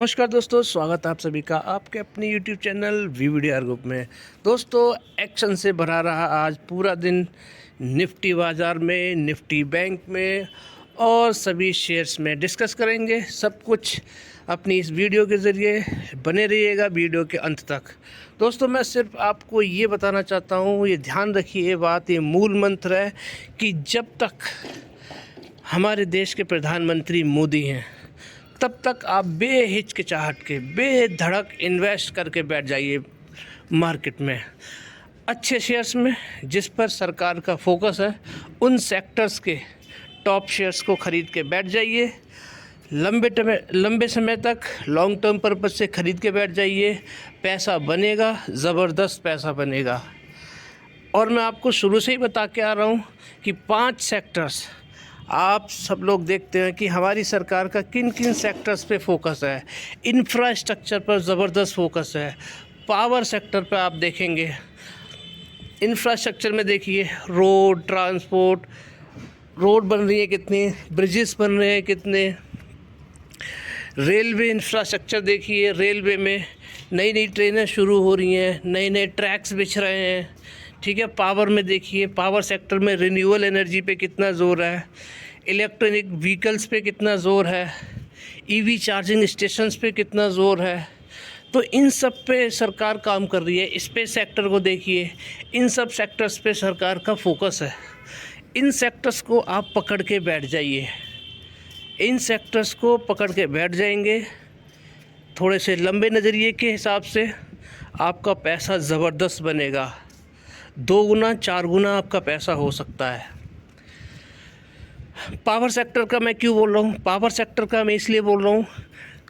नमस्कार दोस्तों, स्वागत है आप सभी का आपके अपने YouTube चैनल वीवीडीआर ग्रुप में। दोस्तों, एक्शन से भरा रहा आज पूरा दिन निफ्टी बाज़ार में, निफ्टी बैंक में और सभी शेयर्स में। डिस्कस करेंगे सब कुछ अपनी इस वीडियो के ज़रिए। बने रहिएगा वीडियो के अंत तक। दोस्तों, मैं सिर्फ आपको ये बताना चाहता हूँ, ये ध्यान रखिए, ये बात, ये मूल मंत्र है कि जब तक हमारे देश के प्रधानमंत्री मोदी हैं तब तक आप बेहिचकिचाहट के बेधड़क इन्वेस्ट करके बैठ जाइए मार्केट में, अच्छे शेयर्स में जिस पर सरकार का फोकस है। उन सेक्टर्स के टॉप शेयर्स को ख़रीद के बैठ जाइए। लंबे समय तक लॉन्ग टर्म पर्पज़ से ख़रीद के बैठ जाइए। पैसा बनेगा, ज़बरदस्त पैसा बनेगा। और मैं आपको शुरू से ही बता के आ रहा हूँ कि 5 सेक्टर्स, आप सब लोग देखते हैं कि हमारी सरकार का किन किन सेक्टर्स पे फोकस है। इंफ्रास्ट्रक्चर पर ज़बरदस्त फोकस है। पावर सेक्टर पे आप देखेंगे, इंफ्रास्ट्रक्चर में देखिए, रोड ट्रांसपोर्ट, रोड बन रही है कितनी, ब्रिजेस बन रहे हैं कितने। रेलवे इंफ्रास्ट्रक्चर देखिए, रेलवे में नई नई ट्रेनें शुरू हो रही हैं, नए नए ट्रैक्स बिछ रहे हैं, ठीक है। पावर में देखिए, पावर सेक्टर में रिन्यूएबल एनर्जी पे कितना ज़ोर है, इलेक्ट्रॉनिक व्हीकल्स पे कितना ज़ोर है, ईवी चार्जिंग स्टेशंस पे कितना ज़ोर है। तो इन सब पे सरकार काम कर रही है। स्पेस सेक्टर को देखिए, इन सब सेक्टर्स पे सरकार का फोकस है। इन सेक्टर्स को आप पकड़ के बैठ जाइए। इन सेक्टर्स को पकड़ के बैठ जाएंगे, थोड़े से लंबे नज़रिए के हिसाब से आपका पैसा ज़बरदस्त बनेगा। 2 गुना 4 गुना आपका पैसा हो सकता है। पावर सेक्टर का मैं क्यों बोल रहा हूँ? पावर सेक्टर का मैं इसलिए बोल रहा हूँ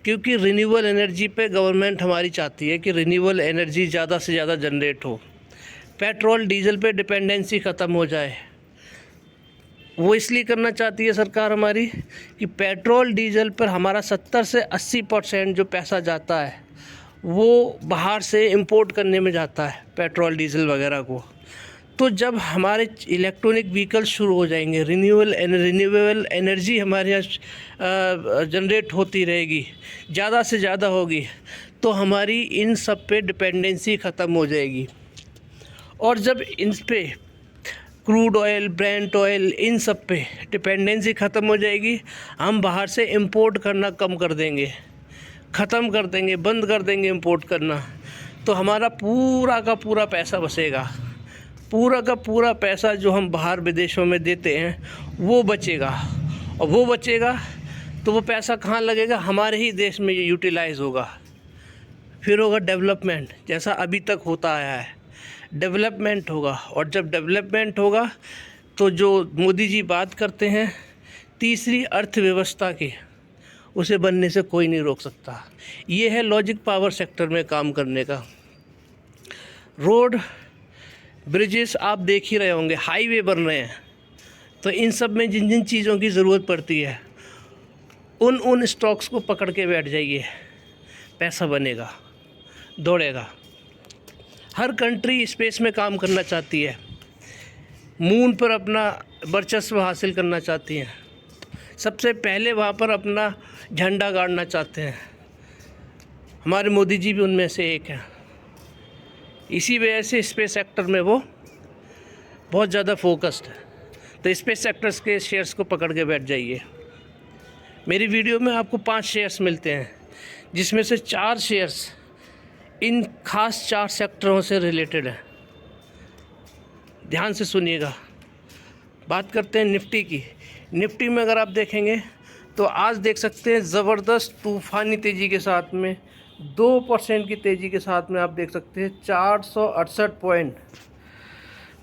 क्योंकि रिन्यूएबल एनर्जी पे गवर्नमेंट हमारी चाहती है कि रिन्यूएबल एनर्जी ज़्यादा से ज़्यादा जनरेट हो, पेट्रोल डीजल पे डिपेंडेंसी ख़त्म हो जाए। वो इसलिए करना चाहती है सरकार हमारी कि पेट्रोल डीजल पर हमारा 70 से 80% जो पैसा जाता है वो बाहर से इंपोर्ट करने में जाता है, पेट्रोल डीजल वगैरह को। तो जब हमारे इलेक्ट्रॉनिक व्हीकल शुरू हो जाएंगे, रिन्यूएबल एनर्जी हमारे यहाँ जनरेट होती रहेगी, ज़्यादा से ज़्यादा होगी, तो हमारी इन सब पे डिपेंडेंसी ख़त्म हो जाएगी। और जब इन पे क्रूड ऑयल, ब्रेंट ऑयल, इन सब पे डिपेंडेंसी ख़त्म हो जाएगी, हम बाहर से इंपोर्ट करना कम कर देंगे, ख़त्म कर देंगे, बंद कर देंगे इंपोर्ट करना। तो हमारा पूरा का पूरा पैसा बचेगा। पूरा का पूरा पैसा जो हम बाहर विदेशों में देते हैं वो बचेगा। और वो बचेगा तो वो पैसा कहाँ लगेगा? हमारे ही देश में यूटिलाइज़ होगा। फिर होगा डेवलपमेंट, जैसा अभी तक होता आया है। डेवलपमेंट होगा, और जब डेवलपमेंट होगा तो जो मोदी जी बात करते हैं तीसरी अर्थव्यवस्था की, उसे बनने से कोई नहीं रोक सकता। ये है लॉजिक पावर सेक्टर में काम करने का। रोड ब्रिजेस आप देख ही रहे होंगे, हाईवे बन रहे हैं। तो इन सब में जिन जिन चीज़ों की ज़रूरत पड़ती है उन स्टॉक्स को पकड़ के बैठ जाइए, पैसा बनेगा, दौड़ेगा। हर कंट्री स्पेस में काम करना चाहती है, मून पर अपना वर्चस्व हासिल करना चाहती हैं, सबसे पहले वहाँ पर अपना झंडा गाड़ना चाहते हैं। हमारे मोदी जी भी उनमें से एक हैं। इसी वजह से स्पेस सेक्टर में वो बहुत ज़्यादा फोकस्ड है। तो स्पेस सेक्टर्स के शेयर्स को पकड़ के बैठ जाइए। मेरी वीडियो में आपको 5 शेयर्स मिलते हैं, जिसमें से 4 शेयर्स इन खास 4 सेक्टरों से रिलेटेड है। ध्यान से सुनिएगा। बात करते हैं निफ्टी की। निफ्टी में अगर आप देखेंगे तो आज देख सकते हैं ज़बरदस्त तूफ़ानी तेज़ी के साथ में 2% की तेज़ी के साथ में आप देख सकते हैं 468 पॉइंट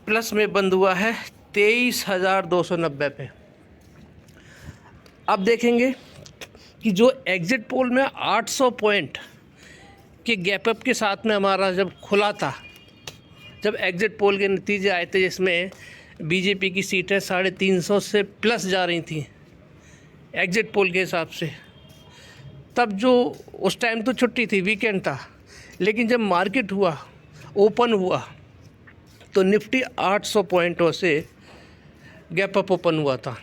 प्लस में बंद हुआ है 23,290 पे। अब देखेंगे कि जो एग्ज़िट पोल में 800 पॉइंट के गैप अप के साथ में हमारा जब खुला था, जब एग्ज़िट पोल के नतीजे आए थे जिसमें बीजेपी की सीटें 350 से प्लस जा रही थी एग्ज़िट पोल के हिसाब से, तब जो उस टाइम तो छुट्टी थी, वीकेंड था, लेकिन जब मार्केट हुआ, ओपन हुआ, तो निफ्टी 800 पॉइंटों से गैप अप ओपन हुआ था।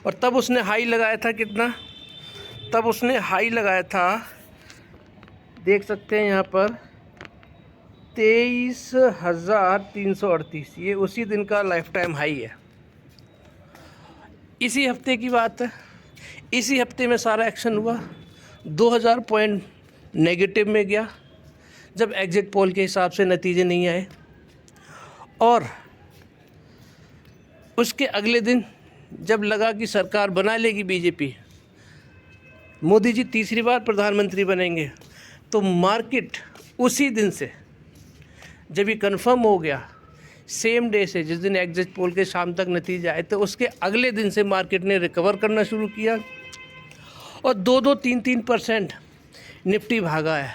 और तब उसने हाई लगाया था कितना? तब उसने हाई लगाया था, देख सकते हैं यहाँ पर 23,338। ये उसी दिन का लाइफ टाइम हाई है। इसी हफ्ते की बात है, इसी हफ्ते में सारा एक्शन हुआ। 2000 पॉइंट नेगेटिव में गया जब एग्जिट पोल के हिसाब से नतीजे नहीं आए, और उसके अगले दिन जब लगा कि सरकार बना लेगी बीजेपी, मोदी जी तीसरी बार प्रधानमंत्री बनेंगे, तो मार्केट उसी दिन से जब ये कंफर्म हो गया, सेम डे से, जिस दिन एग्जिट पोल के शाम तक नतीजे आए, तो उसके अगले दिन से मार्केट ने रिकवर करना शुरू किया और 2-3% निफ्टी भागा है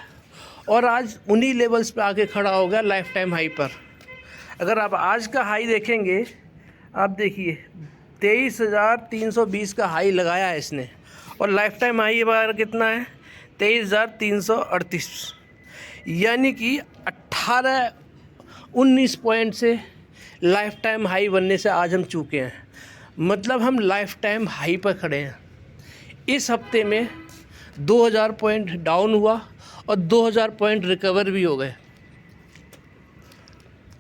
और आज उन्हीं लेवल्स पे आके खड़ा हो गया लाइफ टाइम हाई पर। अगर आप आज का हाई देखेंगे, आप देखिए 23,320 का हाई लगाया है इसने, और लाइफ टाइम हाई बार कितना है 23,338, यानी कि 18-19 पॉइंट से लाइफ टाइम हाई बनने से आज हम चूके हैं। मतलब हम लाइफ टाइम हाई पर खड़े हैं। इस हफ्ते में 2000 पॉइंट डाउन हुआ और 2000 पॉइंट रिकवर भी हो गए।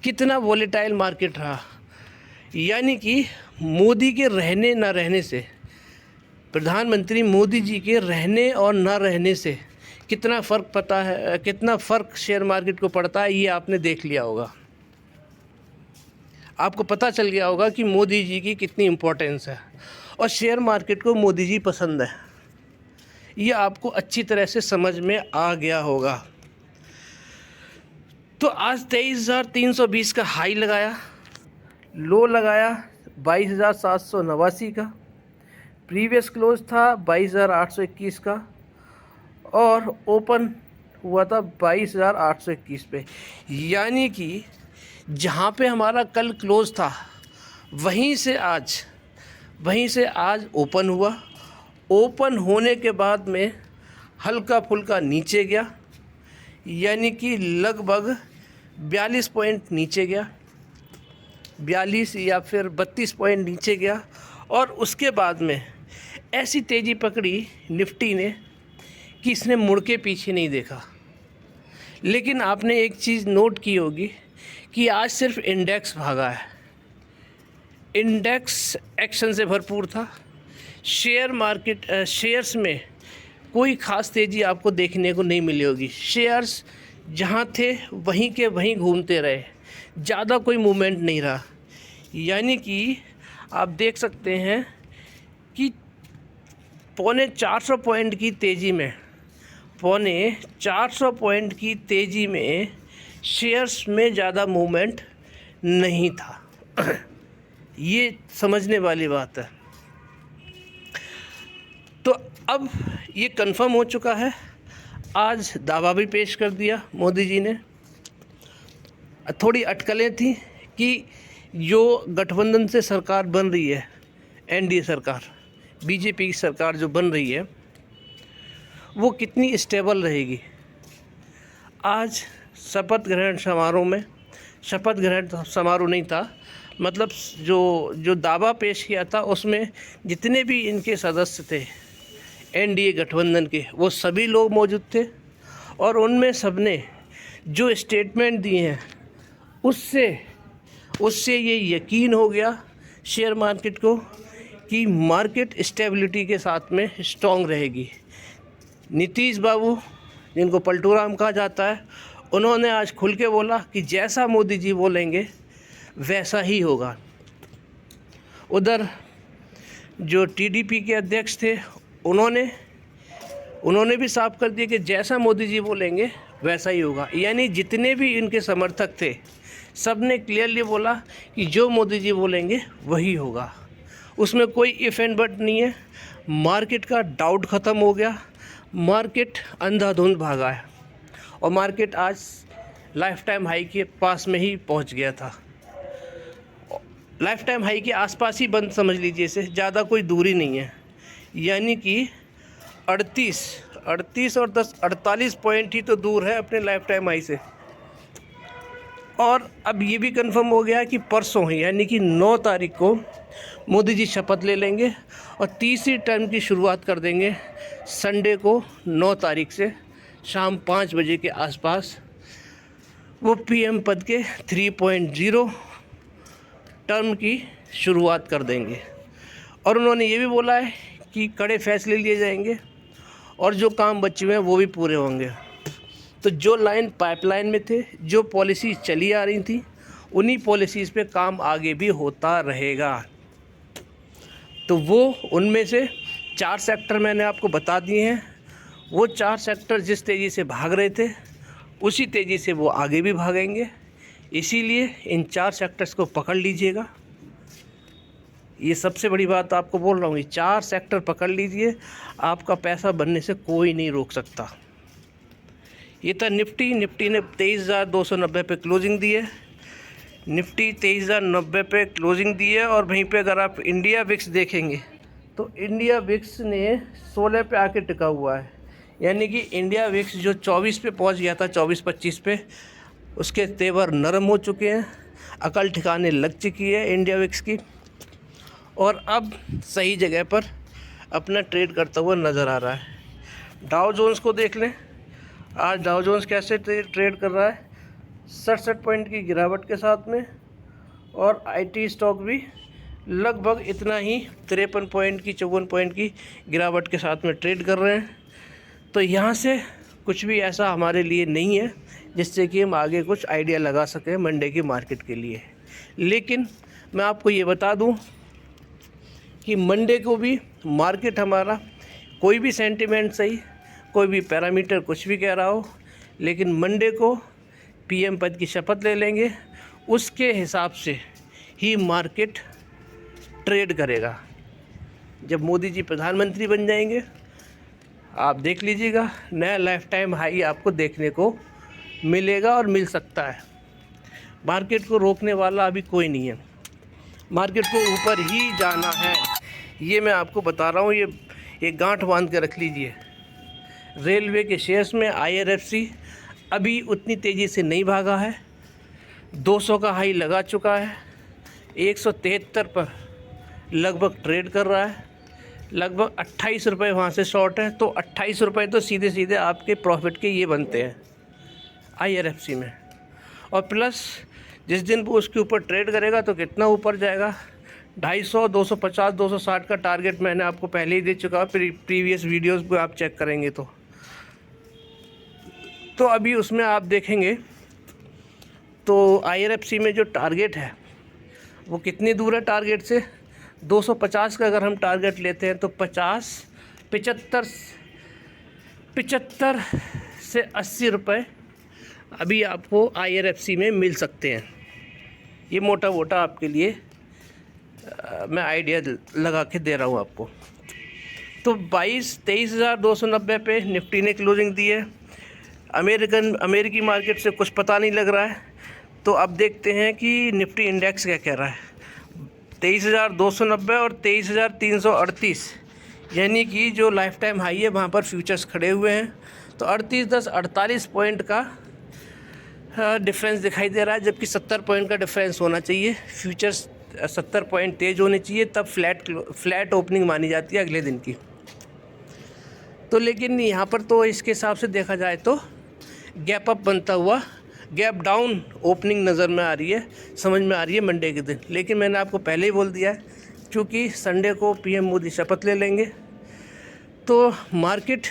कितना वॉलेटाइल मार्केट रहा, यानी कि मोदी के रहने ना रहने से, प्रधानमंत्री मोदी जी के रहने और ना रहने से कितना फ़र्क पता है, कितना फ़र्क शेयर मार्केट को पड़ता है, ये आपने देख लिया होगा। आपको पता चल गया होगा कि मोदी जी की कितनी इम्पोर्टेंस है और शेयर मार्केट को मोदी जी पसंद है। ये आपको अच्छी तरह से समझ में आ गया होगा। तो आज 23,320 का हाई लगाया, लो लगाया 22,789 का, प्रीवियस क्लोज था 22,821 का और ओपन हुआ था 22,821 पे। यानी कि जहाँ पे हमारा कल क्लोज था वहीं से आज ओपन हुआ। ओपन होने के बाद में हल्का फुल्का नीचे गया, यानी कि लगभग 42 पॉइंट नीचे गया, 42 या फिर 32 पॉइंट नीचे गया, और उसके बाद में ऐसी तेज़ी पकड़ी निफ्टी ने कि इसने मुड़ के पीछे नहीं देखा। लेकिन आपने एक चीज़ नोट की होगी कि आज सिर्फ इंडेक्स भागा है, इंडेक्स एक्शन से भरपूर था। शेयर मार्केट शेयर्स में कोई ख़ास तेज़ी आपको देखने को नहीं मिली होगी। शेयर्स जहाँ थे वहीं के वहीं घूमते रहे, ज़्यादा कोई मूवमेंट नहीं रहा। यानी कि आप देख सकते हैं कि 450 पॉइंट की तेज़ी में, 450 पॉइंट की तेज़ी में शेयर्स में ज़्यादा मूवमेंट नहीं था। ये समझने वाली बात है। तो अब ये कंफर्म हो चुका है। आज दावा भी पेश कर दिया मोदी जी ने। थोड़ी अटकलें थी कि जो गठबंधन से सरकार बन रही है, एनडीए सरकार, बीजेपी की सरकार जो बन रही है, वो कितनी स्टेबल रहेगी। आज शपथ ग्रहण समारोह नहीं था, मतलब जो दावा पेश किया था उसमें जितने भी इनके सदस्य थे एनडीए गठबंधन के, वो सभी लोग मौजूद थे, और उनमें सबने जो स्टेटमेंट दिए हैं उससे ये यकीन हो गया शेयर मार्केट को कि मार्केट स्टेबिलिटी के साथ में स्ट्रॉन्ग रहेगी। नीतीश बाबू, जिनको पलटू राम कहा जाता है, उन्होंने आज खुल के बोला कि जैसा मोदी जी बोलेंगे वैसा ही होगा। उधर जो टीडीपी के अध्यक्ष थे उन्होंने भी साफ कर दिया कि जैसा मोदी जी बोलेंगे वैसा ही होगा। यानी जितने भी इनके समर्थक थे सब ने क्लियरली बोला कि जो मोदी जी बोलेंगे वही होगा, उसमें कोई इफ एंड बट नहीं है। मार्केट का डाउट ख़त्म हो गया, मार्केट अंधाधुंध भागा है और मार्केट आज लाइफ टाइम हाई के पास में ही पहुंच गया था। लाइफ टाइम हाई के आसपास ही बंद समझ लीजिए इसे, ज़्यादा कोई दूरी नहीं है। यानी कि 38 और 10 48 पॉइंट ही तो दूर है अपने लाइफ टाइम हाई से। और अब ये भी कंफर्म हो गया कि परसों ही यानी कि 9 तारीख को मोदी जी शपथ ले लेंगे और तीसरी टर्म की शुरुआत कर देंगे संडे को 9 तारीख से शाम 5 बजे के आसपास। वो पीएम पद के 3.0 टर्म की शुरुआत कर देंगे। और उन्होंने ये भी बोला है कि कड़े फैसले लिए जाएंगे और जो काम बचे हुए हैं वो भी पूरे होंगे। तो जो लाइन पाइपलाइन में थे, जो पॉलिसी चली आ रही थी, उन्हीं पॉलिसीज़ पे काम आगे भी होता रहेगा। तो वो उनमें से 4 सेक्टर मैंने आपको बता दिए हैं। वो 4 सेक्टर जिस तेज़ी से भाग रहे थे उसी तेज़ी से वो आगे भी भागेंगे। इसीलिए इन 4 सेक्टर्स को पकड़ लीजिएगा। ये सबसे बड़ी बात आपको बोल रहा हूँ, ये 4 सेक्टर पकड़ लीजिए, आपका पैसा बनने से कोई नहीं रोक सकता। ये था निफ्टी ने 23,290 पे क्लोजिंग दी है। निफ्टी 23,090 पे क्लोजिंग दी है। और वहीं पे अगर आप इंडिया विक्स देखेंगे तो इंडिया विक्स ने 16 पे आके टिका हुआ है। यानी कि इंडिया विक्स जो 24 पे पहुंच गया था, 24-25 पे, उसके तेवर नरम हो चुके हैं, अकल ठिकाने लग चुकी है इंडिया विक्स की, और अब सही जगह पर अपना ट्रेड करता हुआ नज़र आ रहा है। डाउ जोन्स को देख लें, आज डाउ जोन्स कैसे ट्रेड कर रहा है, 67 पॉइंट की गिरावट के साथ में। और आईटी स्टॉक भी लगभग इतना ही 53 पॉइंट की 54 पॉइंट की गिरावट के साथ में ट्रेड कर रहे हैं। तो यहाँ से कुछ भी ऐसा हमारे लिए नहीं है जिससे कि हम आगे कुछ आइडिया लगा सकें मंडे की मार्केट के लिए। लेकिन मैं आपको ये बता दूं कि मंडे को भी मार्केट हमारा कोई भी सेंटिमेंट सही, कोई भी पैरामीटर कुछ भी कह रहा हो, लेकिन मंडे को पीएम पद की शपथ ले लेंगे, उसके हिसाब से ही मार्केट ट्रेड करेगा। जब मोदी जी प्रधानमंत्री बन जाएंगे, आप देख लीजिएगा, नया लाइफ टाइम हाई आपको देखने को मिलेगा और मिल सकता है। मार्केट को रोकने वाला अभी कोई नहीं है, मार्केट को ऊपर ही जाना है, ये मैं आपको बता रहा हूँ। ये गांठ बांध के रख लीजिए। रेलवे के शेयर्स में IRFC अभी उतनी तेज़ी से नहीं भागा है, 200 का हाई लगा चुका है, 173 पर लगभग ट्रेड कर रहा है, लगभग 28 रुपये वहाँ से शॉर्ट है। तो 28 रुपये तो सीधे सीधे आपके प्रॉफिट के ये बनते हैं IRFC में। और प्लस जिस दिन वो उसके ऊपर ट्रेड करेगा तो कितना ऊपर जाएगा, 250, 250, 260 का टारगेट मैंने आपको पहले ही दे चुका हूँ, प्रीवियस वीडियोस को आप चेक करेंगे तो अभी उसमें आप देखेंगे तो IRFC में जो टारगेट है वो कितनी दूर है टारगेट से। 250 का अगर हम टारगेट लेते हैं तो 75 से 80 रुपये अभी आपको IRFC में मिल सकते हैं। ये मोटा मोटा आपके लिए मैं आइडिया लगा के दे रहा हूँ आपको। तो 23,290 पे निफ्टी ने क्लोजिंग दी है। अमेरिकी मार्केट से कुछ पता नहीं लग रहा है, तो अब देखते हैं कि निफ्टी इंडेक्स क्या कह रहा है। 23,290 और 23,338 यानी कि जो लाइफ टाइम हाई है वहाँ पर फ्यूचर्स खड़े हुए हैं। तो 38-10-48 पॉइंट का डिफरेंस दिखाई दे रहा है, जबकि 70 पॉइंट का डिफरेंस होना चाहिए। फ्यूचर्स 70 पॉइंट तेज़ होने चाहिए, तब फ्लैट ओपनिंग मानी जाती है अगले दिन की। तो लेकिन यहाँ पर तो इसके हिसाब से देखा जाए तो गैप अप बनता हुआ गैप डाउन ओपनिंग नज़र में आ रही है, समझ में आ रही है मंडे के दिन। लेकिन मैंने आपको पहले ही बोल दिया है, क्योंकि संडे को पीएम मोदी शपथ ले लेंगे तो मार्केट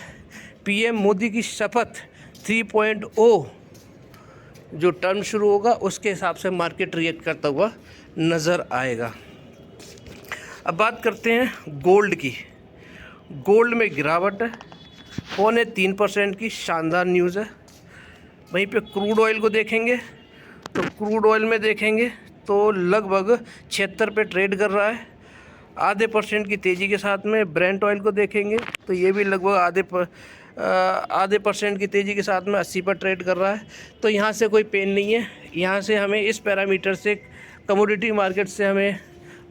पीएम मोदी की शपथ 3.0 जो टर्म शुरू होगा उसके हिसाब से मार्केट रिएक्ट करता हुआ नज़र आएगा। अब बात करते हैं गोल्ड की। गोल्ड में गिरावट है 0.3% की, शानदार न्यूज़ है। वहीं पे क्रूड ऑयल को देखेंगे तो क्रूड ऑयल में देखेंगे तो लगभग 76 पे ट्रेड कर रहा है, 0.5% की तेज़ी के साथ में। ब्रेंट ऑयल को देखेंगे तो ये भी लगभग 0.5% की तेज़ी के साथ में 80 पर ट्रेड कर रहा है। तो यहाँ से कोई पेन नहीं है, यहाँ से हमें इस पैरामीटर से कमोडिटी मार्केट से हमें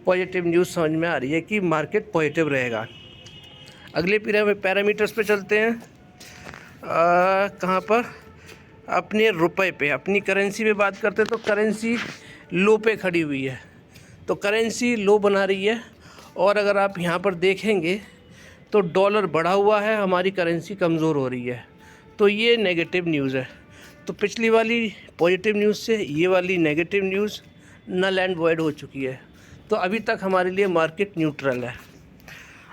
पॉजिटिव न्यूज़ समझ में आ रही है कि मार्केट पॉजिटिव रहेगा। अगले पैरामीटर्स पे चलते हैं। कहाँ पर अपने रुपए पे, अपनी करेंसी पे बात करते हैं तो करेंसी लो पे खड़ी हुई है, तो करेंसी लो बना रही है। और अगर आप यहाँ पर देखेंगे तो डॉलर बढ़ा हुआ है, हमारी करेंसी कमज़ोर हो रही है, तो ये नेगेटिव न्यूज़ है। तो पिछली वाली पॉजिटिव न्यूज़ से ये वाली negative news null and void हो चुकी है, तो अभी तक हमारे लिए मार्केट न्यूट्रल है।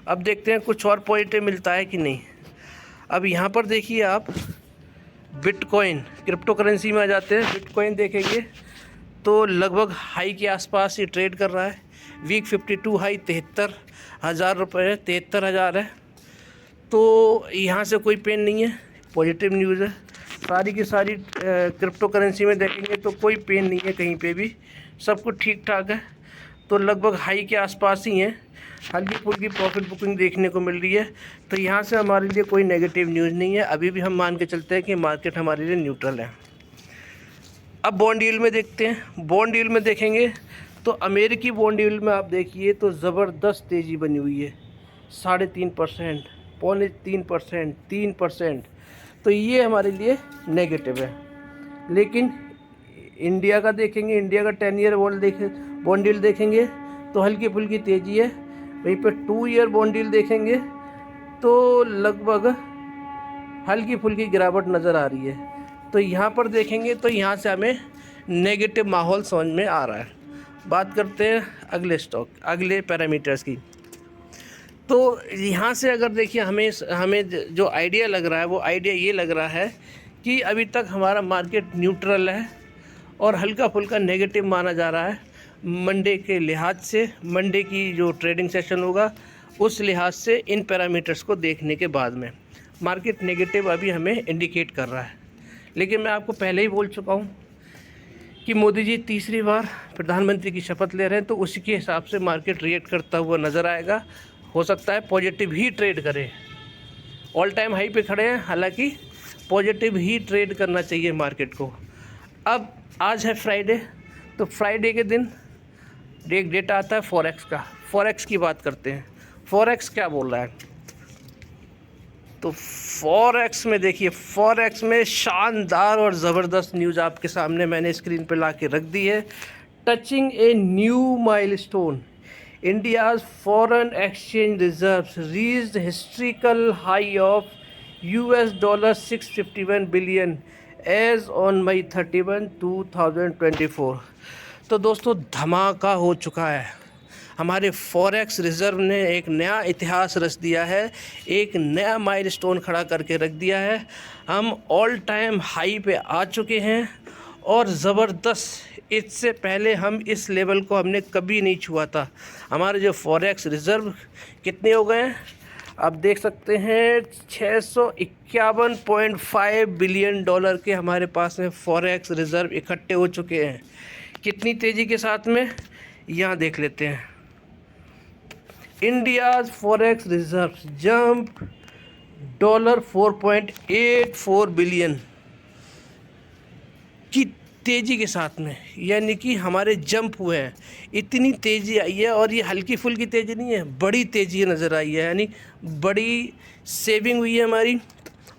अब देखते हैं कुछ और पॉजिटिव मिलता है कि नहीं। अब यहाँ पर देखिए आप बिटकॉइन, क्रिप्टो करेंसी में आ जाते हैं। बिटकॉइन देखेंगे तो लगभग हाई के आसपास ये ट्रेड कर रहा है। वीक 52 हाई 73,000 रुपये है, 73,000 है। तो यहाँ से कोई पेन नहीं है, पॉजिटिव न्यूज़ है। सारी की सारी क्रिप्टो करेंसी में देखेंगे तो कोई पेन नहीं है कहीं पे भी, सब कुछ ठीक ठाक है। तो लगभग हाई के आसपास ही हैं, हल्की फुल्की प्रॉफिट बुकिंग देखने को मिल रही है। तो यहाँ से हमारे लिए कोई नेगेटिव न्यूज़ नहीं है, अभी भी हम मान के चलते हैं कि मार्केट हमारे लिए न्यूट्रल है। अब बॉन्ड यील्ड में देखते हैं। बॉन्ड यील्ड में देखेंगे तो अमेरिकी बॉन्ड यील्ड में आप देखिए तो ज़बरदस्त तेज़ी बनी हुई है, 3.5%, 3%, 3%। तो ये हमारे लिए नेगेटिव है। लेकिन इंडिया का देखेंगे, इंडिया का 10 ईयर बॉन्ड यील्ड देखेंगे तो हल्की फुल्की तेज़ी है। वहीं पर 2 ईयर बॉन्ड यील्ड देखेंगे तो लगभग हल्की फुल्की गिरावट नज़र आ रही है। तो यहाँ पर देखेंगे तो यहाँ से हमें नेगेटिव माहौल समझ में आ रहा है। बात करते हैं अगले स्टॉक, अगले पैरामीटर्स की। तो यहाँ से अगर देखिए हमें जो आइडिया लग रहा है वो आइडिया ये लग रहा है कि अभी तक हमारा मार्केट न्यूट्रल है और हल्का फुल्का नेगेटिव माना जा रहा है। मंडे के लिहाज से, मंडे की जो ट्रेडिंग सेशन होगा उस लिहाज से इन पैरामीटर्स को देखने के बाद में मार्केट नेगेटिव अभी हमें इंडिकेट कर रहा है। लेकिन मैं आपको पहले ही बोल चुका हूँ कि मोदी जी तीसरी बार प्रधानमंत्री की शपथ ले रहे हैं, तो उसी के हिसाब से मार्केट रिएक्ट करता हुआ नज़र आएगा। हो सकता है पॉजिटिव ही ट्रेड करे, ऑल टाइम हाई पे खड़े हैं, हालांकि पॉजिटिव ही ट्रेड करना चाहिए मार्केट को। अब आज है फ्राइडे, तो फ्राइडे के दिन एक डेटा आता है फॉरेक्स का। फॉरेक्स की बात करते हैं, फॉरेक्स क्या बोल रहा है। तो फॉरेक्स में देखिए, फॉरेक्स में शानदार और ज़बरदस्त न्यूज़ आपके सामने मैंने स्क्रीन पर ला के रख दी है। Touching a new milestone, India's foreign exchange reserves reached historical high of $651 billion as on May 31, 2024। तो दोस्तों धमाका हो चुका है, हमारे फॉरेक्स रिज़र्व ने एक नया इतिहास रच दिया है, एक नया माइलस्टोन खड़ा करके रख दिया है। हम ऑल टाइम हाई पे आ चुके हैं और ज़बरदस्त, इससे पहले हम इस लेवल को हमने कभी नहीं छुआ था। हमारे जो फॉरेक्स रिज़र्व कितने हो गए हैं आप देख सकते हैं, $651.5 बिलियन के हमारे पास में फॉरेक्स रिज़र्व इकट्ठे हो चुके हैं। कितनी तेज़ी के साथ में यहाँ देख लेते हैं। India's forex reserve jump $4.84 billion की तेज़ी के साथ में, यानी कि हमारे जंप हुए हैं, इतनी तेज़ी आई है। और ये हल्की फुल्की तेज़ी नहीं है, बड़ी तेज़ी नज़र आई है, यानी बड़ी सेविंग हुई है हमारी।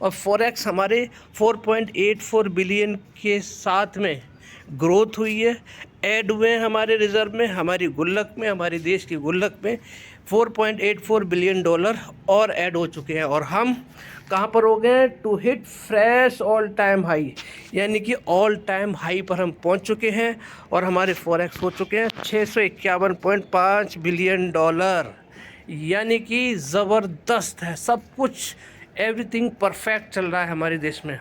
और फॉरेक्स हमारे 4.84 बिलियन के साथ में ग्रोथ हुई है, ऐड हुए हैं हमारे रिज़र्व में, हमारी गुल्लक में, हमारे देश की गुल्लक में $4.84 बिलियन और ऐड हो चुके हैं। और हम कहाँ पर हो गए हैं, to hit fresh all time high, यानी कि ऑल टाइम हाई पर हम पहुँच चुके हैं। और हमारे फॉरेक्स हो चुके हैं $651.5 बिलियन, यानी कि ज़बरदस्त है सब कुछ, एवरीथिंग परफेक्ट चल रहा है हमारे देश में,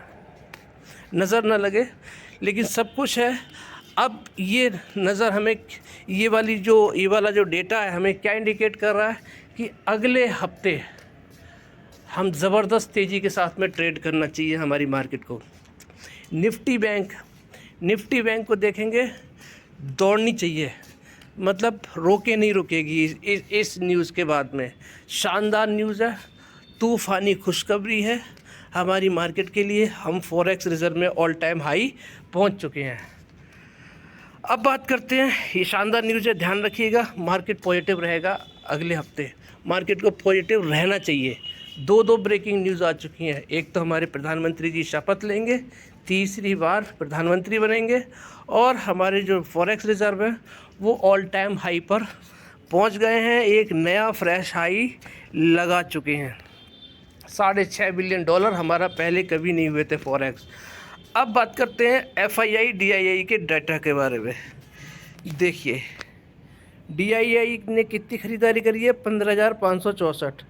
नज़र न लगे लेकिन सब कुछ है। अब ये नज़र हमें ये वाला जो डेटा है हमें क्या इंडिकेट कर रहा है कि अगले हफ्ते हम ज़बरदस्त तेज़ी के साथ में ट्रेड करना चाहिए हमारी मार्केट को। निफ्टी बैंक को देखेंगे, दौड़नी चाहिए, मतलब रोके नहीं रुकेगी इस न्यूज़ के बाद में। शानदार न्यूज़ है, तूफ़ानी खुशखबरी है हमारी मार्केट के लिए। हम फॉरेक्स रिज़र्व में ऑल टाइम हाई पहुंच चुके हैं। अब बात करते हैं, ये शानदार न्यूज़ है, ध्यान रखिएगा, मार्केट पॉजिटिव रहेगा अगले हफ्ते, मार्केट को पॉजिटिव रहना चाहिए। दो ब्रेकिंग न्यूज़ आ चुकी हैं, एक तो हमारे प्रधानमंत्री जी शपथ लेंगे तीसरी बार प्रधानमंत्री बनेंगे और हमारे जो फॉरेक्स रिजर्व है वो ऑल टाइम हाई पर पहुंच गए हैं, एक नया फ्रेश हाई लगा चुके हैं। $6.5 बिलियन हमारा पहले कभी नहीं हुए थे फॉरेक्स। अब बात करते हैं FII DII के डाटा के बारे में। देखिए DII ने कितनी ख़रीदारी करी है, 15,564,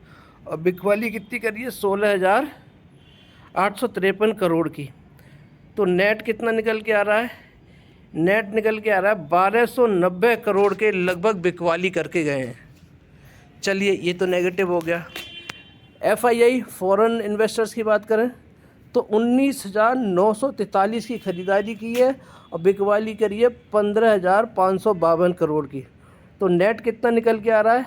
और बिकवाली कितनी करी है, 16,853 करोड़ की। तो नेट कितना निकल के आ रहा है, नेट निकल के आ रहा है 1290 करोड़ के लगभग बिकवाली करके गए हैं। चलिए ये तो नेगेटिव हो गया। FII फॉरेन इन्वेस्टर्स की बात करें तो 19,943 की ख़रीदारी की है और बिकवाली करी है 15,552 करोड़ की। तो नेट कितना निकल के आ रहा है,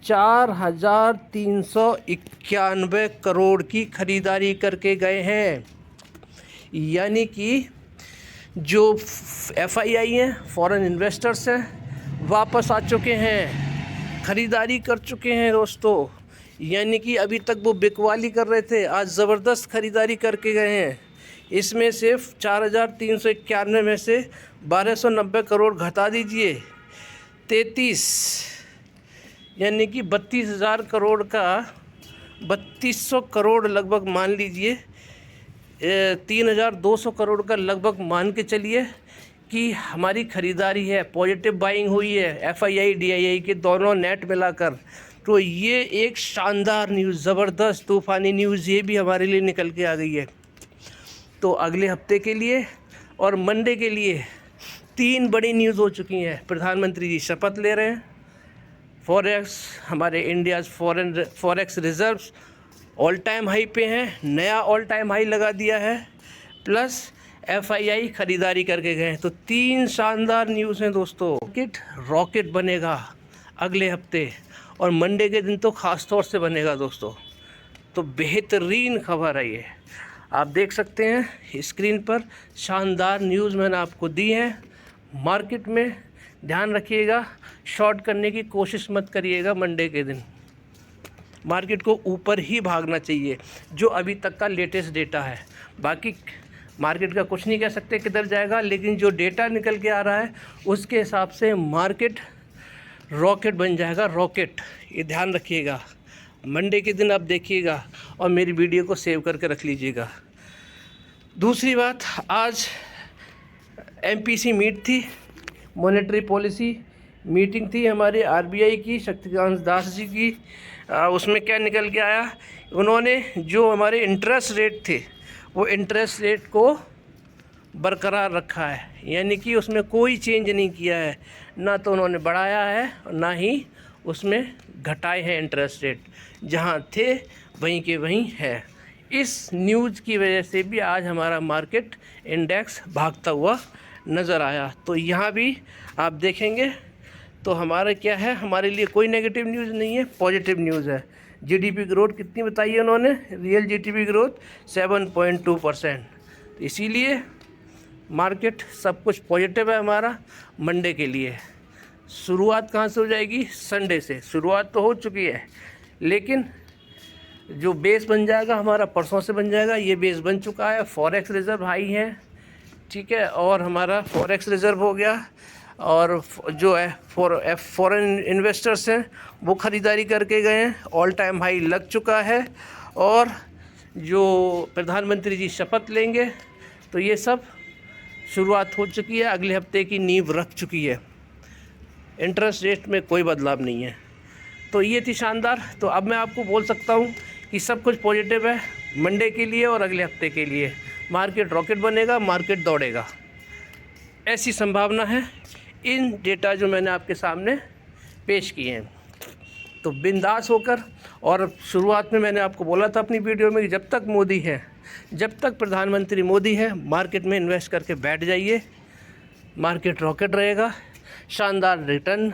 4,391 करोड़ की ख़रीदारी करके गए हैं। यानी कि जो FII हैं, फॉरेन इन्वेस्टर्स हैं, वापस आ चुके हैं, ख़रीदारी कर चुके हैं दोस्तों। यानी कि अभी तक वो बिकवाली कर रहे थे, आज ज़बरदस्त ख़रीदारी करके गए हैं। इसमें सिर्फ 4,391 में से 1,290 करोड़ घटा दीजिए, 33, यानी कि 32,000 करोड़ का 3,200 करोड़ लगभग मान लीजिए, 3,200 करोड़ का लगभग मान के चलिए कि हमारी ख़रीदारी है, पॉजिटिव बाइंग हुई है FII DII के दोनों नेट मिलाकर। तो ये एक शानदार न्यूज़, ज़बरदस्त तूफ़ानी न्यूज़ ये भी हमारे लिए निकल के आ गई है। तो अगले हफ्ते के लिए और मंडे के लिए 3 बड़ी न्यूज़ हो चुकी हैं। प्रधानमंत्री जी शपथ ले रहे हैं, फॉरेक्स, हमारे India's forex reserves all time high पे हैं, नया ऑल टाइम हाई लगा दिया है, प्लस FII ख़रीदारी करके गए हैं। तो 3 शानदार न्यूज़ हैं दोस्तों। रॉकेट बनेगा अगले हफ्ते और मंडे के दिन तो ख़ास तौर से बनेगा दोस्तों। तो बेहतरीन खबर है ये, आप देख सकते हैं स्क्रीन पर, शानदार न्यूज़ मैंने आपको दी है। मार्केट में ध्यान रखिएगा, शॉर्ट करने की कोशिश मत करिएगा। मंडे के दिन मार्केट को ऊपर ही भागना चाहिए, जो अभी तक का लेटेस्ट डेटा है। बाकी मार्केट का कुछ नहीं कह सकते किधर जाएगा, लेकिन जो डेटा निकल के आ रहा है उसके हिसाब से मार्केट रॉकेट बन जाएगा, रॉकेट। ये ध्यान रखिएगा, मंडे के दिन आप देखिएगा और मेरी वीडियो को सेव करके रख लीजिएगा। दूसरी बात, आज MPC मीट थी, मॉनेटरी पॉलिसी मीटिंग थी हमारे RBI की, शक्तिकांत दास जी की। उसमें क्या निकल के आया, उन्होंने जो हमारे इंटरेस्ट रेट थे वो इंटरेस्ट रेट को बरकरार रखा है, यानी कि उसमें कोई चेंज नहीं किया है, ना तो उन्होंने बढ़ाया है और ना ही उसमें घटाए हैं। इंटरेस्ट रेट जहाँ थे वहीं के वहीं है। इस न्यूज़ की वजह से भी आज हमारा मार्केट इंडेक्स भागता हुआ नज़र आया। तो यहाँ भी आप देखेंगे तो हमारा क्या है, हमारे लिए कोई नेगेटिव न्यूज़ नहीं है, पॉजिटिव न्यूज़ है। GDP ग्रोथ कितनी बताई है उन्होंने, रियल GDP ग्रोथ 7.2%। तो इसीलिए मार्केट सब कुछ पॉजिटिव है हमारा मंडे के लिए। शुरुआत कहाँ से हो जाएगी, संडे से। शुरुआत तो हो चुकी है, लेकिन जो बेस बन जाएगा हमारा परसों से बन जाएगा। ये बेस बन चुका है, फॉरेक्स रिज़र्व हाई है, ठीक है, और हमारा फॉरेक्स रिज़र्व हो गया, और जो है फॉरेन इन्वेस्टर्स हैं वो ख़रीदारी करके गए हैं, ऑल टाइम हाई लग चुका है, और जो प्रधानमंत्री जी शपथ लेंगे तो ये सब शुरुआत हो चुकी है, अगले हफ्ते की नींव रख चुकी है। इंटरेस्ट रेट में कोई बदलाव नहीं है। तो ये थी शानदार। तो अब मैं आपको बोल सकता हूँ कि सब कुछ पॉजिटिव है मंडे के लिए और अगले हफ्ते के लिए। मार्केट रॉकेट बनेगा, मार्केट दौड़ेगा, ऐसी संभावना है इन डेटा जो मैंने आपके सामने पेश किए हैं। तो बिंदास होकर, और शुरुआत में मैंने आपको बोला था अपनी वीडियो में कि जब तक मोदी है, जब तक प्रधानमंत्री मोदी है, मार्केट में इन्वेस्ट करके बैठ जाइए, मार्केट रॉकेट रहेगा, शानदार रिटर्न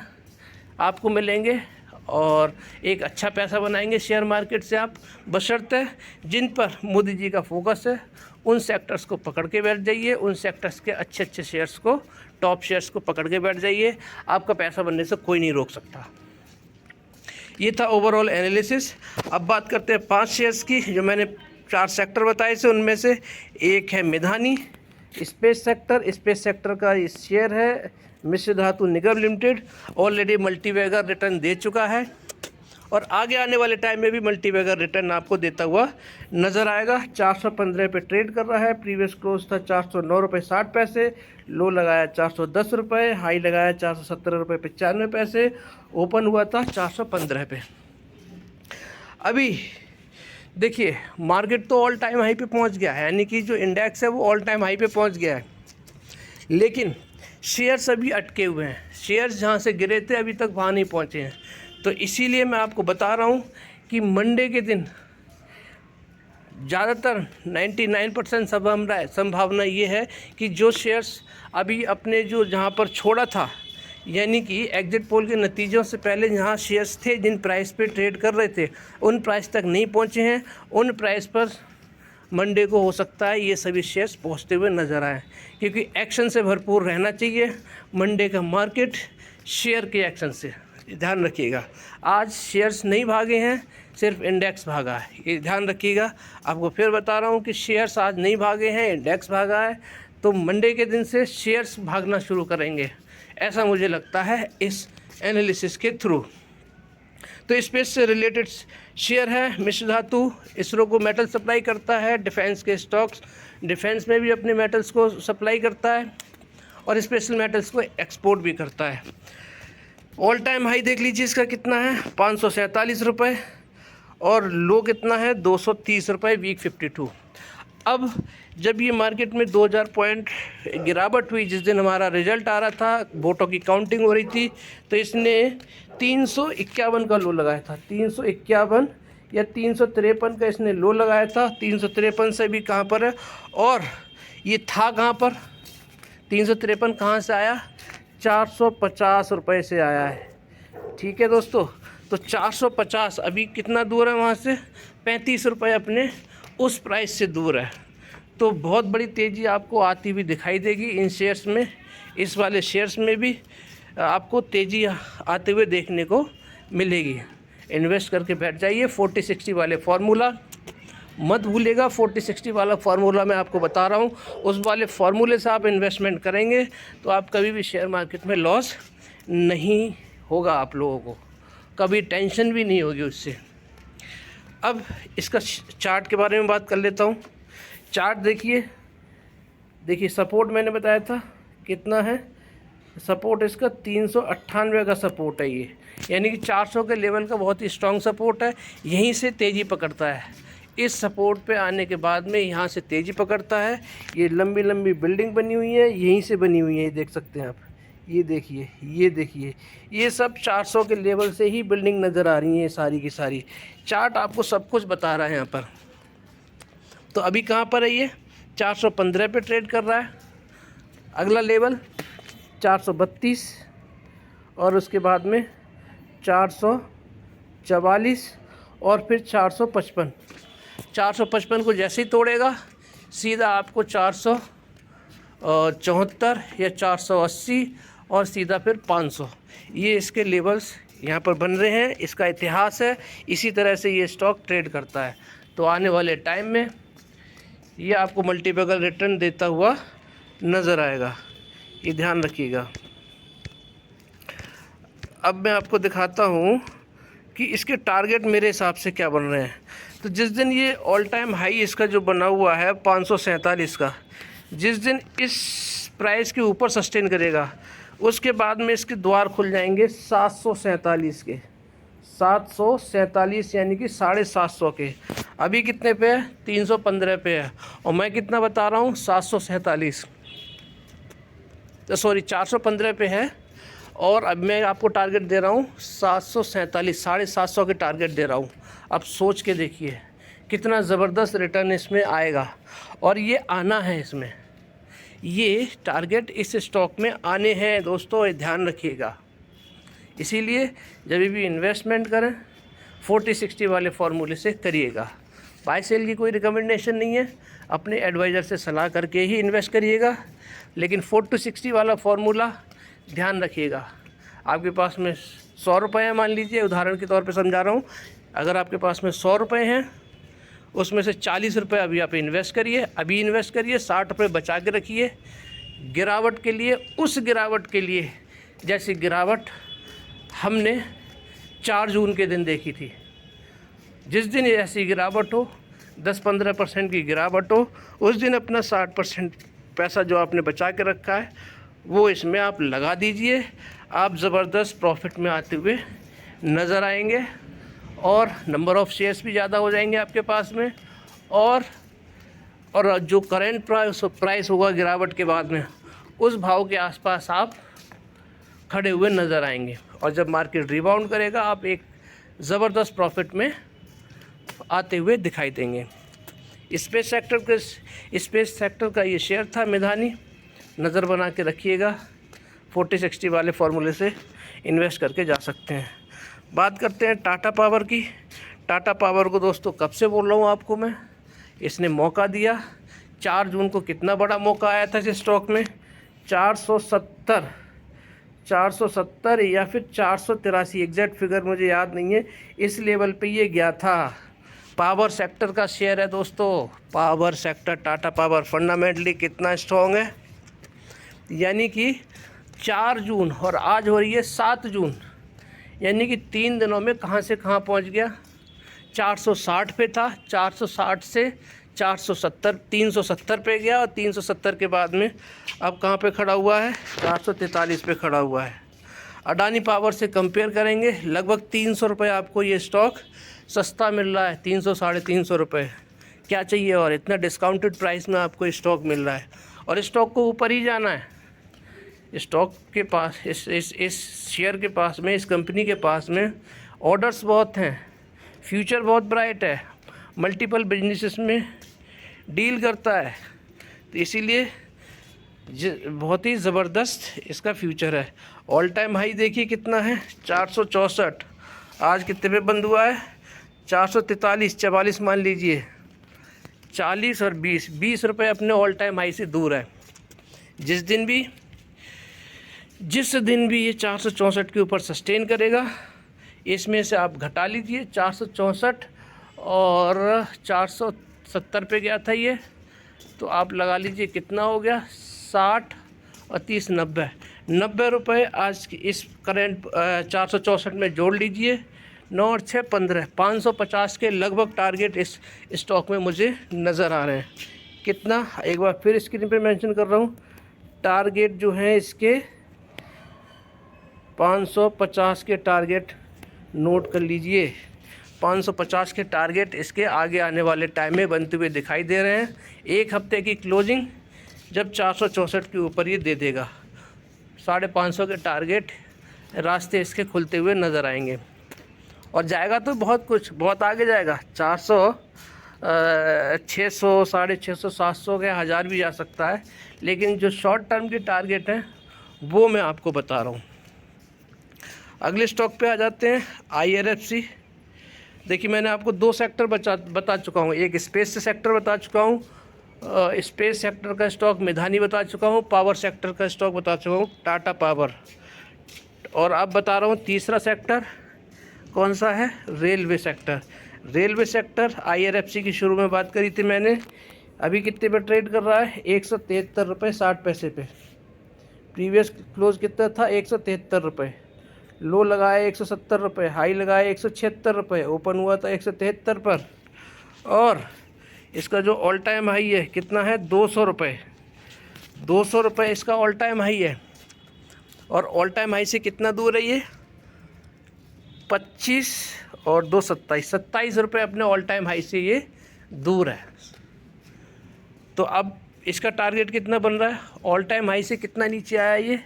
आपको मिलेंगे और एक अच्छा पैसा बनाएंगे शेयर मार्केट से आप, बशर्ते जिन पर मोदी जी का फोकस है उन सेक्टर्स को पकड़ के बैठ जाइए, उन सेक्टर्स के अच्छे अच्छे शेयर्स को, टॉप शेयर्स को पकड़ के बैठ जाइए। आपका पैसा बनने से कोई नहीं रोक सकता। ये था ओवरऑल एनालिसिस। अब बात करते हैं 5 शेयर्स की जो मैंने 4 सेक्टर बताए थे, उनमें से एक है Midhani space sector. Space sector का ये शेयर है मिश्र धातु निगम लिमिटेड, ऑलरेडी मल्टीबैगर रिटर्न दे चुका है और आगे आने वाले टाइम में भी मल्टीबैगर रिटर्न आपको देता हुआ नज़र आएगा। 415 पे ट्रेड कर रहा है, प्रीवियस क्लोज था 409 रुपये 60 पैसे, लो लगाया 410 रुपये, हाई लगाया 417 रुपये 95 पैसे, ओपन हुआ था 415 पे। अभी देखिए मार्केट तो ऑल टाइम हाई पे पहुंच गया है, यानी कि जो इंडेक्स है वो ऑल टाइम हाई पे पहुंच गया है, लेकिन शेयर्स अभी अटके हुए हैं। शेयर्स जहां से गिरे थे अभी तक वहां नहीं पहुंचे हैं। तो इसीलिए मैं आपको बता रहा हूं कि मंडे के दिन ज़्यादातर 99% संभावना ये है कि जो शेयर्स अभी अपने जो जहां पर छोड़ा था, यानी कि एग्जिट पोल के नतीजों से पहले जहां शेयर्स थे जिन प्राइस पे ट्रेड कर रहे थे उन प्राइस तक नहीं पहुंचे हैं, उन प्राइस पर मंडे को हो सकता है ये सभी शेयर्स पहुंचते हुए नज़र आए, क्योंकि एक्शन से भरपूर रहना चाहिए मंडे का मार्केट शेयर के एक्शन से। ध्यान रखिएगा, आज शेयर्स नहीं भागे हैं, सिर्फ इंडेक्स भागा है, ये ध्यान रखिएगा। आपको फिर बता रहा हूँ कि शेयर्स आज नहीं भागे हैं, इंडेक्स भागा है, तो मंडे के दिन से शेयर्स भागना शुरू करेंगे, ऐसा मुझे लगता है इस एनालिसिस के थ्रू। तो स्पेस से रिलेटेड शेयर है मिश्र धातु, इसरो को मेटल सप्लाई करता है, डिफेंस के स्टॉक्स, डिफेंस में भी अपने मेटल्स को सप्लाई करता है और स्पेशल मेटल्स को एक्सपोर्ट भी करता है। ऑल टाइम हाई देख लीजिए इसका कितना है, 547 रुपये, और लो कितना है 230 रुपये, वीक 52। अब जब ये मार्केट में 2000 पॉइंट गिरावट हुई, जिस दिन हमारा रिजल्ट आ रहा था, वोटों की काउंटिंग हो रही थी, तो इसने 351 का लो लगाया था, 351 या 353 का इसने लो लगाया था। 353 से भी कहाँ पर है, और ये था कहाँ पर, 353 कहाँ से आया, 450 रुपये से आया है। ठीक है दोस्तों, तो 450 अभी कितना दूर है वहाँ से, 35 रुपये अपने उस प्राइस से दूर है। तो बहुत बड़ी तेज़ी आपको आती हुई दिखाई देगी इन शेयर्स में, इस वाले शेयर्स में भी आपको तेज़ी आते हुए देखने को मिलेगी। इन्वेस्ट करके बैठ जाइए। 40-60 वाले फार्मूला मत भूलिएगा, 40-60 वाला फार्मूला मैं आपको बता रहा हूँ, उस वाले फार्मूले से आप इन्वेस्टमेंट करेंगे तो आप कभी भी शेयर मार्केट में लॉस नहीं होगा, आप लोगों को कभी टेंशन भी नहीं होगी उससे। अब इसका चार्ट के बारे में बात कर लेता हूँ। चार्ट देखिए सपोर्ट मैंने बताया था कितना है, सपोर्ट इसका 398 का सपोर्ट है ये, यानी कि 400 के लेवल का बहुत ही स्ट्रॉन्ग सपोर्ट है। यहीं से तेज़ी पकड़ता है, इस सपोर्ट पे आने के बाद में यहाँ से तेज़ी पकड़ता है। ये लंबी लंबी बिल्डिंग बनी हुई है, यहीं से बनी हुई है, ये देख सकते हैं आप, ये देखिए ये सब 400 के लेवल से ही बिल्डिंग नज़र आ रही है, सारी की सारी। चार्ट आपको सब कुछ बता रहा है यहाँ पर। तो अभी कहाँ पर है ये, 415 पे ट्रेड कर रहा है। अगला लेवल 432 और उसके बाद में 444 और फिर 455। 455 को जैसे ही तोड़ेगा सीधा आपको 474 या 480 और सीधा फिर 500, ये इसके लेवल्स यहाँ पर बन रहे हैं। इसका इतिहास है, इसी तरह से ये स्टॉक ट्रेड करता है। तो आने वाले टाइम में ये आपको मल्टीपल रिटर्न देता हुआ नज़र आएगा, ये ध्यान रखिएगा। अब मैं आपको दिखाता हूँ कि इसके टारगेट मेरे हिसाब से क्या बन रहे हैं। तो जिस दिन ये ऑल टाइम हाई इसका जो बना हुआ है 547 का, जिस दिन इस प्राइस के ऊपर सस्टेन करेगा उसके बाद में इसके द्वार खुल जाएंगे 747 के, 747 यानी कि 750 के। अभी कितने पे है, 315 पे है, और मैं कितना बता रहा हूँ 747, तो सॉरी 415 पे है, और अब मैं आपको टारगेट दे रहा हूँ 747, 750 के टारगेट दे रहा हूँ। अब सोच के देखिए कितना ज़बरदस्त रिटर्न इसमें आएगा, और ये आना है, इसमें ये टारगेट इस स्टॉक में आने हैं दोस्तों, ये ध्यान रखिएगा। इसीलिए जब भी इन्वेस्टमेंट करें 40-60 वाले फार्मूले से करिएगा। बाय सेल की कोई रिकमेंडेशन नहीं है, अपने एडवाइज़र से सलाह करके ही इन्वेस्ट करिएगा, लेकिन 40-60 वाला फार्मूला ध्यान रखिएगा। आपके पास में 100 रुपये हैं, मान लीजिए उदाहरण के तौर पे समझा रहा हूँ, अगर आपके पास में 100 रुपये हैं उसमें से 40 रुपये अभी आप इन्वेस्ट करिए, 60 रुपये बचा के रखिए गिरावट के लिए। उस गिरावट के लिए जैसी गिरावट हमने 4 जून के दिन देखी थी, जिस दिन ऐसी गिरावट हो 10-15% की गिरावट हो, उस दिन अपना 60% पैसा जो आपने बचा के रखा है वो इसमें आप लगा दीजिए। आप ज़बरदस्त प्रॉफिट में आते हुए नज़र आएंगे और नंबर ऑफ़ शेयर्स भी ज़्यादा हो जाएंगे आपके पास में, और जो करेंट प्राइस होगा गिरावट के बाद में उस भाव के आसपास आप खड़े हुए नज़र आएंगे। और जब मार्केट रिबाउंड करेगा आप एक ज़बरदस्त प्रॉफिट में आते हुए दिखाई देंगे। स्पेस सेक्टर का ये शेयर था मिधानी, नज़र बना के रखिएगा। 40-60 वाले फार्मूले से इन्वेस्ट करके जा सकते हैं। बात करते हैं टाटा पावर की। टाटा पावर को दोस्तों कब से बोल रहा हूँ आपको मैं, इसने मौका दिया। 4 जून को कितना बड़ा मौका आया था इस स्टॉक में, 470 या फिर 483, एग्जैक्ट फिगर मुझे याद नहीं है, इस लेवल पे ये गया था। पावर सेक्टर का शेयर है दोस्तों, power sector Tata power fundamentally कितना स्ट्रॉन्ग है, यानी कि 4 जून और आज हो रही है 7 जून, यानी कि 3 दिनों में कहाँ से कहाँ पहुँच गया। 460 पे था, 460 से 470, 370 पे गया और 370 के बाद में अब कहाँ पे खड़ा हुआ है, 443 पे खड़ा हुआ है। अडानी पावर से कंपेयर करेंगे लगभग 300 रुपये आपको ये स्टॉक सस्ता मिल रहा है, 300-350 रुपये। क्या चाहिए और इतना डिस्काउंटेड प्राइस में आपको स्टॉक मिल रहा है, और स्टॉक को ऊपर ही जाना है। स्टॉक के पास इस शेयर के पास में, इस कंपनी के पास में ऑर्डर्स बहुत हैं, फ्यूचर बहुत ब्राइट है, मल्टीपल बिजनेसेस में डील करता है, तो इसीलिए बहुत ही ज़बरदस्त इसका फ्यूचर है। ऑल टाइम हाई देखिए कितना है, 464। आज कितने पे बंद हुआ है, 443, 44 मान लीजिए। 40 और 20 रुपये अपने ऑल टाइम हाई से दूर है। जिस दिन भी ये 464 के ऊपर सस्टेन करेगा, इसमें से आप घटा लीजिए। 464 और 470 पे गया था ये, तो आप लगा लीजिए कितना हो गया, 60 और 30, 90 रुपये आज की इस करेंट 464 में जोड़ लीजिए। 9 और 6 15, 550 के लगभग टारगेट इस स्टॉक में मुझे नज़र आ रहे हैं। कितना, एक बार फिर स्क्रीन पे मेंशन कर रहा हूँ, टारगेट जो है इसके 550 के टारगेट नोट कर लीजिए। 550 के टारगेट इसके आगे आने वाले टाइम में बनते हुए दिखाई दे रहे हैं। एक हफ्ते की क्लोजिंग जब 464 के ऊपर ये दे देगा, 550 के टारगेट रास्ते इसके खुलते हुए नज़र आएंगे। और जाएगा तो बहुत आगे जाएगा, 400, 600, 650, 700 के 1000 भी जा सकता है। लेकिन जो शॉर्ट टर्म की टारगेट हैं वो मैं आपको बता रहा हूँ। अगले स्टॉक पे आ जाते हैं, IRFC। देखिए मैंने आपको 2 सेक्टर बता चुका हूँ, एक स्पेस सेक्टर बता चुका हूँ, स्पेस सेक्टर का स्टॉक मिधानी बता चुका हूँ, पावर सेक्टर का स्टॉक बता चुका हूँ टाटा पावर, और अब बता रहा हूँ तीसरा सेक्टर कौन सा है, railway sector. Railway sector IRFC की शुरू में बात करी थी मैंने, अभी कितने पे ट्रेड कर रहा है, 173 रुपये 60 पैसे पे। प्रीवियस क्लोज कितना था, 173 रुपये। लो लगाया 170 रुपये, हाई लगाया 176 रुपये, ओपन हुआ था 173 पर। और इसका जो ऑल टाइम हाई है कितना है, 200 रुपये। 200 रुपये इसका ऑल टाइम हाई है, और ऑल टाइम हाई से कितना दूर है ये, 25 और 2 27 रुपये अपने ऑल टाइम हाई से ये दूर है। तो अब इसका टारगेट कितना बन रहा है, ऑल टाइम हाई से कितना नीचे आया ये,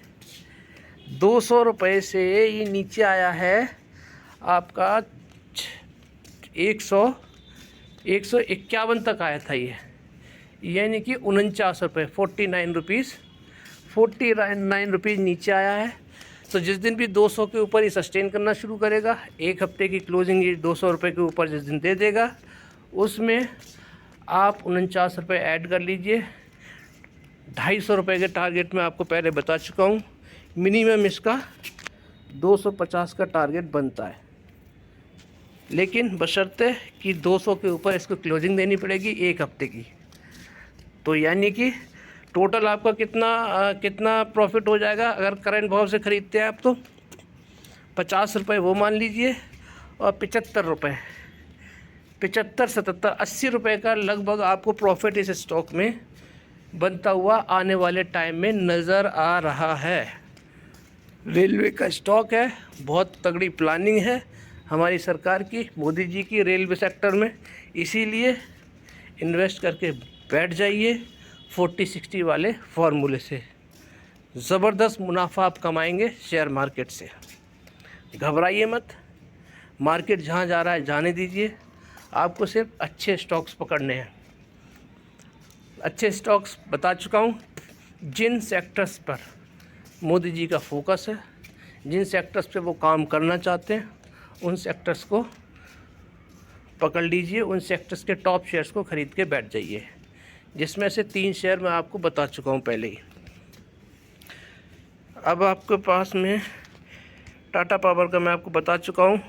200 रुपये से ये नीचे आया है आपका 151 तक आया था ये, यानी कि 49 रुपये, 49 रुपीज़ नीचे आया है। तो जिस दिन भी 200 के ऊपर ही सस्टेन करना शुरू करेगा, एक हफ्ते की क्लोजिंग ये 200 रुपये के ऊपर जिस दिन दे देगा, उसमें आप 49 रुपये ऐड कर लीजिए। 250 रुपये के टारगेट में आपको पहले बता चुका हूँ, मिनिमम इसका 250 का टारगेट बनता है। लेकिन बशर्ते कि 200 के ऊपर इसको क्लोजिंग देनी पड़ेगी 1 हफ्ते की। तो यानी कि टोटल आपका कितना प्रॉफिट हो जाएगा अगर करंट भाव से ख़रीदते हैं आप, तो 50 रुपये वो मान लीजिए, और 75 रुपये, 75, 77, 80 रुपये का लगभग आपको प्रॉफिट इस स्टॉक में बनता हुआ आने वाले टाइम में नज़र आ रहा है। रेलवे का स्टॉक है, बहुत तगड़ी प्लानिंग है हमारी सरकार की, मोदी जी की रेलवे सेक्टर में, इसीलिए इन्वेस्ट करके बैठ जाइए 40-60 वाले फार्मूले से। ज़बरदस्त मुनाफा आप कमाएंगे शेयर मार्केट से। घबराइए मत, मार्केट जहाँ जा रहा है जाने दीजिए, आपको सिर्फ अच्छे स्टॉक्स पकड़ने हैं। अच्छे स्टॉक्स बता चुका हूँ, जिन सेक्टर्स पर मोदी जी का फोकस है, जिन सेक्टर्स पे वो काम करना चाहते हैं, उन सेक्टर्स को पकड़ लीजिए, उन सेक्टर्स के टॉप शेयर्स को ख़रीद के बैठ जाइए, जिसमें से 3 शेयर मैं आपको बता चुका हूँ पहले ही। अब आपके पास में टाटा पावर का मैं आपको बता चुका हूँ,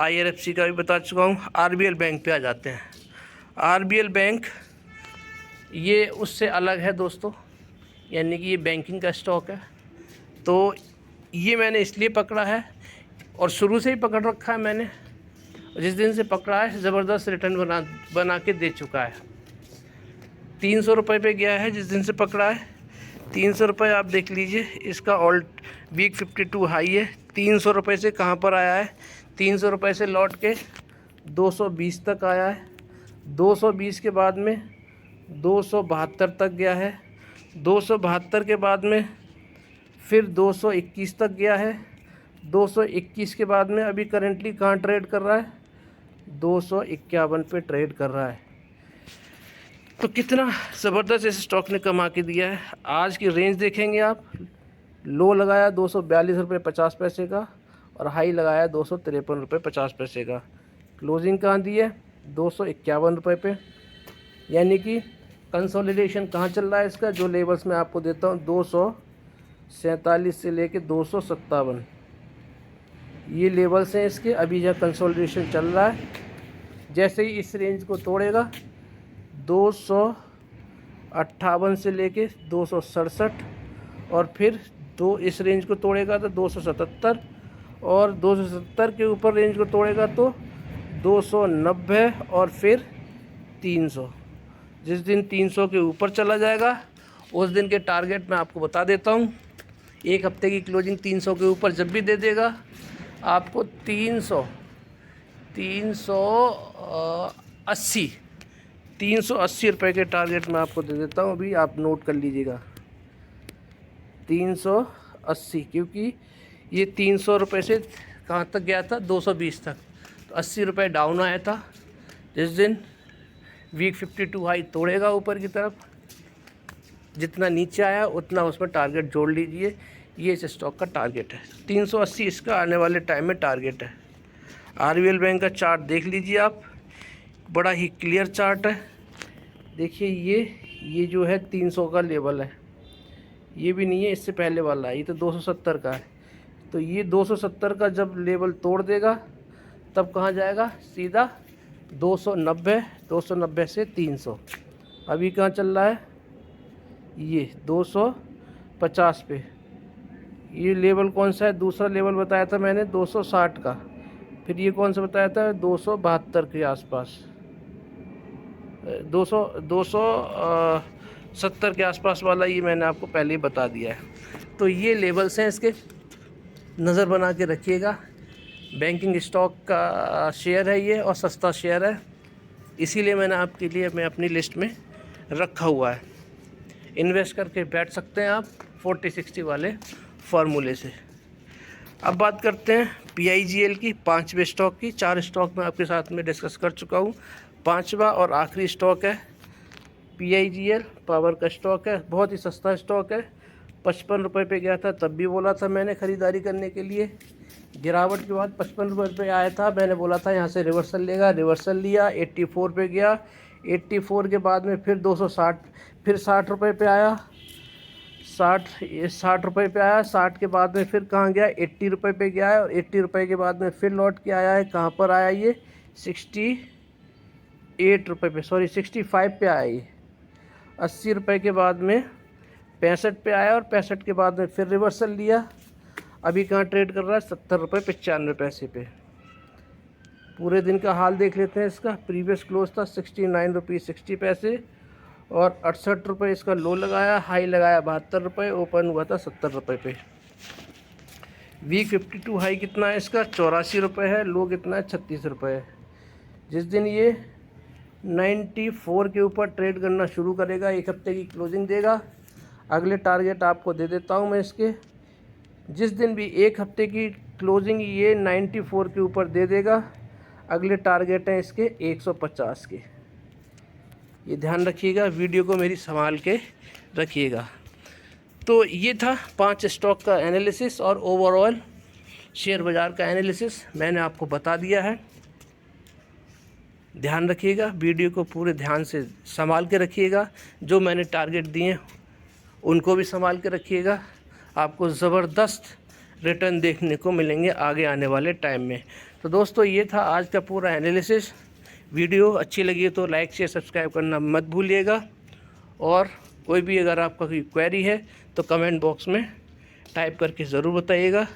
IRFC का भी बता चुका हूँ। RBL बैंक पे आ जाते हैं। RBL बैंक ये उससे अलग है दोस्तों, यानी कि ये बैंकिंग का स्टॉक है। तो ये मैंने इसलिए पकड़ा है और शुरू से ही पकड़ रखा है मैंने, जिस दिन से पकड़ा है ज़बरदस्त रिटर्न बना के दे चुका है। 300 रुपये पे गया है जिस दिन से पकड़ा है। 300 रुपये आप देख लीजिए, इसका वीक 52 हाई है। 300 रुपये से कहाँ पर आया है, 300 रुपये से लौट के 220 तक आया है। 220 के बाद में 272 तक गया है। 272 के बाद में फिर 221 तक गया है। 221 के बाद में अभी करेंटली कहाँ ट्रेड कर रहा है, 251 पे ट्रेड कर रहा है। तो कितना ज़बरदस्त इस स्टॉक ने कमा के दिया है। आज की रेंज देखेंगे आप, लो लगाया 242 रुपये 50 पैसे का और हाई लगाया 253 रुपये 50 पैसे का। क्लोजिंग कहाँ दी है, 251 रुपये पे। यानी कि कंसोलिडेशन कहाँ चल रहा है इसका, जो लेवल्स मैं आपको देता हूँ 247 से लेके 257, ये लेवल्स हैं इसके। अभी जहाँ कंसोलिडेशन चल रहा है, जैसे ही इस रेंज को तोड़ेगा 258 से लेके 267, और फिर इस रेंज को तोड़ेगा तो 277, और 270 के ऊपर रेंज को तोड़ेगा तो 290 और फिर 300। जिस दिन 300 के ऊपर चला जाएगा उस दिन के टारगेट मैं आपको बता देता हूँ। 1 हफ्ते की क्लोजिंग 300 के ऊपर जब भी दे देगा, आपको 380 रुपये के टारगेट मैं आपको दे देता हूँ। अभी आप नोट कर लीजिएगा 380, क्योंकि ये 300 रुपये से कहाँ तक गया था, 220 तक, तो 80 रुपये डाउन आया था। जिस दिन वीक 52 हाई तोड़ेगा ऊपर की तरफ, जितना नीचे आया उतना उसमें टारगेट जोड़ लीजिए। ये इस स्टॉक का टारगेट है, 380 इसका आने वाले टाइम में टारगेट है। RBL बैंक का चार्ट देख लीजिए आप, बड़ा ही क्लियर चार्ट है। देखिए ये जो है 300 का लेवल है, ये भी नहीं है, इससे पहले वाला है, ये तो 270 का है। तो ये 270 का जब लेवल तोड़ देगा तब कहाँ जाएगा, सीधा 290, 290 से 300। अभी कहाँ चल रहा है, ये 250 पे। ये लेवल कौन सा है, दूसरा लेवल बताया था मैंने 260 का। फिर ये कौन सा बताया था, 272 के आसपास, 270 के आसपास वाला, ये मैंने आपको पहले ही बता दिया है। तो ये लेवल्स हैं इसके, नज़र बना के रखिएगा। बैंकिंग स्टॉक का शेयर है ये, और सस्ता शेयर है, इसीलिए मैंने आपके लिए मैं अपनी लिस्ट में रखा हुआ है। इन्वेस्ट करके बैठ सकते हैं आप 40-60 वाले फार्मूले से। अब बात करते हैं PIGL की, 5वें स्टॉक की। 4 स्टॉक मैं आपके साथ में डिस्कस कर चुका हूँ, 5वां और आखिरी स्टॉक है PIGL, पावर का स्टॉक है। बहुत ही सस्ता स्टॉक है, 55 रुपये पे गया था, तब भी बोला था मैंने ख़रीदारी करने के लिए। गिरावट के बाद 55 रुपये पे आया था, मैंने बोला था यहाँ से रिवर्सल लेगा, रिवर्सल लिया, 84 पे गया। 84 के बाद में फिर 260, फिर 60 रुपये पे आया, 60 रुपये पे आया। 60 के बाद में फिर कहाँ गया, 80 रुपये पे गया है, और 80 रुपये के बाद में फिर लौट के आया है। कहाँ पर आया ये, 68 रुपये पे, सॉरी 65 पे आया ये। 80 रुपये के बाद में 65 पे आया, और 65 के बाद में फिर रिवर्सल लिया। अभी कहाँ ट्रेड कर रहा है, 70 रुपये 95 पैसे पे। पूरे दिन का हाल देख लेते हैं इसका। प्रीवियस क्लोज था 69 रुपये 60 पैसे, और 68 रुपये इसका लो लगाया, हाई लगाया 72 रुपये, ओपन हुआ था 70 रुपये पे। वीक 52 हाई कितना है इसका, 84 रुपये है, लो कितना है 36 रुपये है। जिस दिन ये 94 के ऊपर ट्रेड करना शुरू करेगा, एक हफ्ते की क्लोजिंग देगा। अगले टारगेट आपको दे देता हूँ मैं इसके। जिस दिन भी एक हफ्ते की क्लोजिंग ये 94 के ऊपर दे देगा, अगले टारगेट हैं इसके 150 के। ये ध्यान रखिएगा, वीडियो को मेरी संभाल के रखिएगा। तो ये था 5 स्टॉक का एनालिसिस और ओवरऑल शेयर बाज़ार का एनालिसिस मैंने आपको बता दिया है। ध्यान रखिएगा, वीडियो को पूरे ध्यान से संभाल के रखिएगा। जो मैंने टारगेट दिए उनको भी संभाल के रखिएगा। आपको ज़बरदस्त रिटर्न देखने को मिलेंगे आगे आने वाले टाइम में। तो दोस्तों, ये था आज का पूरा एनालिसिस। वीडियो अच्छी लगी तो लाइक शेयर सब्सक्राइब करना मत भूलिएगा, और कोई भी अगर आपका कोई क्वेरी है तो कमेंट बॉक्स में टाइप करके ज़रूर बताइएगा।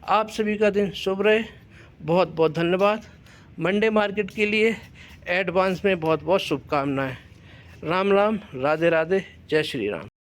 आप सभी का दिन शुभ रहे। बहुत बहुत धन्यवाद। मंडे मार्केट के लिए एडवांस में बहुत बहुत शुभकामनाएं। राम राम, राधे राधे, जय श्री राम।